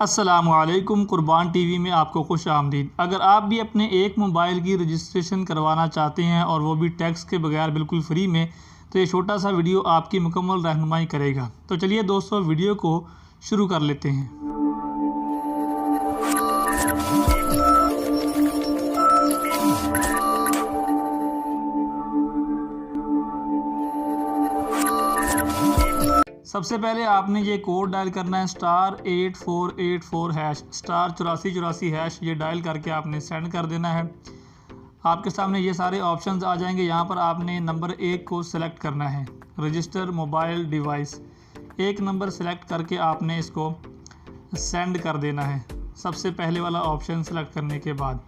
अस्सलामुअलैकुम कुर्बान टीवी में आपको खुश आमदीद। अगर आप भी अपने एक मोबाइल की रजिस्ट्रेशन करवाना चाहते हैं और वो भी टैक्स के बगैर बिल्कुल फ्री में, तो ये छोटा सा वीडियो आपकी मुकम्मल रहनुमाई करेगा। तो चलिए दोस्तों, वीडियो को शुरू कर लेते हैं। सबसे पहले आपने ये कोड डायल करना है *8484# *8484# ये डायल करके आपने सेंड कर देना है। आपके सामने ये सारे ऑप्शंस आ जाएंगे। यहाँ पर आपने नंबर 1 को सिलेक्ट करना है, रजिस्टर मोबाइल डिवाइस। एक नंबर सेलेक्ट करके आपने इसको सेंड कर देना है। सबसे पहले वाला ऑप्शन सेलेक्ट करने के बाद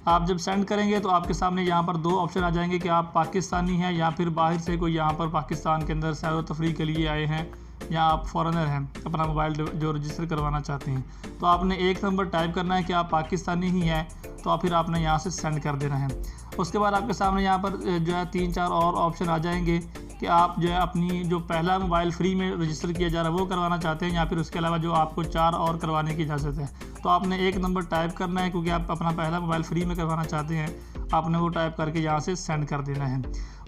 आप जब सेंड करेंगे तो आपके सामने यहाँ पर 2 ऑप्शन आ जाएंगे कि आप पाकिस्तानी हैं या फिर बाहर से कोई यहाँ पर पाकिस्तान के अंदर सैर व तफरीह के लिए आए हैं, या आप फॉरेनर हैं, अपना मोबाइल जो रजिस्टर करवाना चाहते हैं। तो आपने एक नंबर टाइप करना है कि आप पाकिस्तानी ही हैं, तो फिर आपने यहाँ से सेंड कर देना है। उसके बाद आपके सामने यहाँ पर जो है 3-4 और ऑप्शन आ जाएंगे कि आप जो है अपनी जो पहला मोबाइल फ्री में रजिस्टर किया जा रहा है वो करवाना चाहते हैं, या फिर उसके अलावा जो आपको 4 और करवाने की इजाज़त है। तो आपने एक नंबर टाइप करना है, क्योंकि आप अपना पहला मोबाइल फ्री में करवाना चाहते हैं। आपने वो टाइप करके यहाँ से सेंड कर देना है।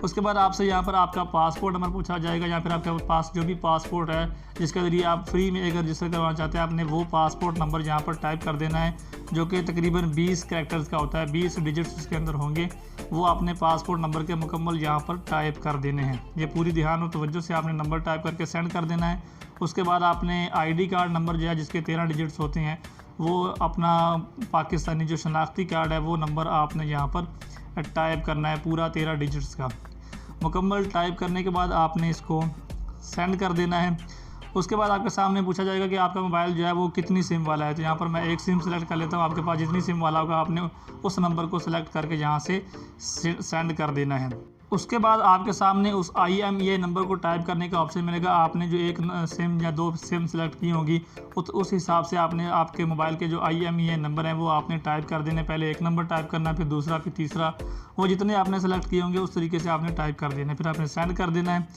उसके बाद आपसे यहाँ पर आपका पासपोर्ट नंबर पूछा जाएगा, या फिर आपके पास जो भी पासपोर्ट है जिसके ज़रिए आप फ्री में अगर रजिस्टर करवाना चाहते हैं, आपने वो पासपोर्ट नंबर यहाँ पर टाइप कर देना है, जो कि तकरीबन 20 कैरेक्टर्स का होता है, 20 डिजिट्स उसके अंदर होंगे। वो आपने पासपोर्ट नंबर के मुकम्मल यहाँ पर टाइप कर देने हैं। ये पूरी ध्यान और तवज्जो से आपने नंबर टाइप करके सेंड कर देना है। उसके बाद आपने ID कार्ड नंबर जो है जिसके 13 डिजिट्स होते हैं, वो अपना पाकिस्तानी जो शनाख्ती कार्ड है वो नंबर आपने यहाँ पर टाइप करना है, पूरा 13 डिजिट्स का। मुकम्मल टाइप करने के बाद आपने इसको सेंड कर देना है। उसके बाद आपके सामने पूछा जाएगा कि आपका मोबाइल जो है वो कितनी सिम वाला है। तो यहाँ पर मैं एक सिम सेलेक्ट कर लेता हूँ। आपके पास जितनी सिम वाला होगा आपने उस नंबर को सेलेक्ट करके यहाँ से सेंड कर देना है। उसके बाद आपके सामने उस IMEI नंबर को टाइप करने का ऑप्शन मिलेगा। आपने जो एक सिम या 2 सिम सेलेक्ट की होंगी तो उस हिसाब से आपने आपके मोबाइल के जो IMEI नंबर हैं वो आपने टाइप कर देने। पहले एक नंबर टाइप करना, फिर दूसरा, फिर तीसरा, वो जितने आपने सेलेक्ट किए होंगे उस तरीके से आपने टाइप कर देना, फिर आपने सेंड कर देना है।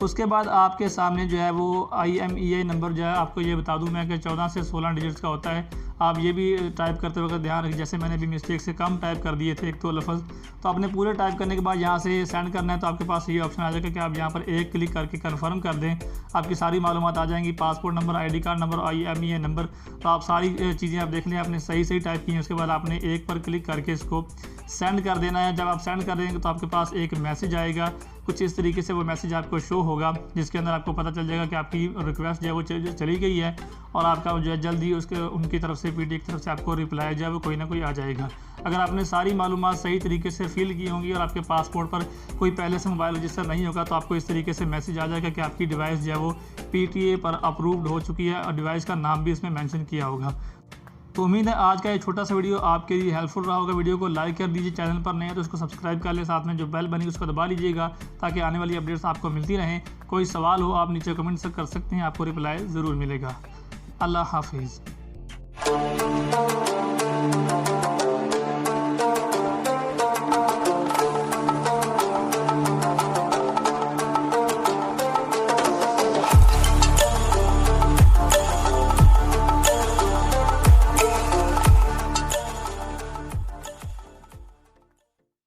उसके बाद आपके सामने जो है वो IMEI नंबर जो है, आपको ये बता दूं मैं कि 14 से 16 डिजिट्स का होता है। आप ये भी टाइप करते वक्त ध्यान रखिए, जैसे मैंने भी मिस्टेक से कम टाइप कर दिए थे 1-2 लफ्ज़, तो आपने पूरे टाइप करने के बाद यहाँ से सेंड करना है। तो आपके पास ये ऑप्शन आ जाएगा कि आप यहाँ पर एक क्लिक करके कन्फर्म कर दें। आपकी सारी मालूमात आ जाएंगी, passport number, ID card number, IMEI number. तो आप सारी चीज़ें आप देख लें, आपने सही टाइप की हैं। उसके बाद आपने एक पर क्लिक करके इसको सेंड कर देना है। जब आप सेंड कर देंगे तो आपके पास एक मैसेज आएगा, कुछ इस तरीके से वो मैसेज आपको शो होगा, जिसके अंदर आपको पता चल जाएगा कि आपकी रिक्वेस्ट जो है वो चली गई है, और आपका जो है जल्दी उसके उनकी तरफ से PT की तरफ से आपको रिप्लाई जो है वो कोई ना कोई आ जाएगा। अगर आपने सारी मालूमात सही तरीके से फिल की होंगी और आपके पासपोर्ट पर कोई पहले से मोबाइल रजिस्टर नहीं होगा, तो आपको इस तरीके से मैसेज आ जाएगा कि आपकी डिवाइस जो है वो PTA पर अप्रूव्ड हो चुकी है, और डिवाइस का नाम भी इसमें मेंशन किया होगा। तो उम्मीद है आज का ये छोटा सा वीडियो आपके लिए हेल्पफुल रहा होगा। वीडियो को लाइक कर दीजिए, चैनल पर नए हैं तो उसको सब्सक्राइब कर लें, साथ में जो बेल बनी उसको दबा लीजिएगा ताकि आने वाली अपडेट्स आपको मिलती रहें। कोई सवाल हो आप नीचे कमेंट कर सकते हैं, आपको रिप्लाई ज़रूर मिलेगा। अल्लाह हाफिज़।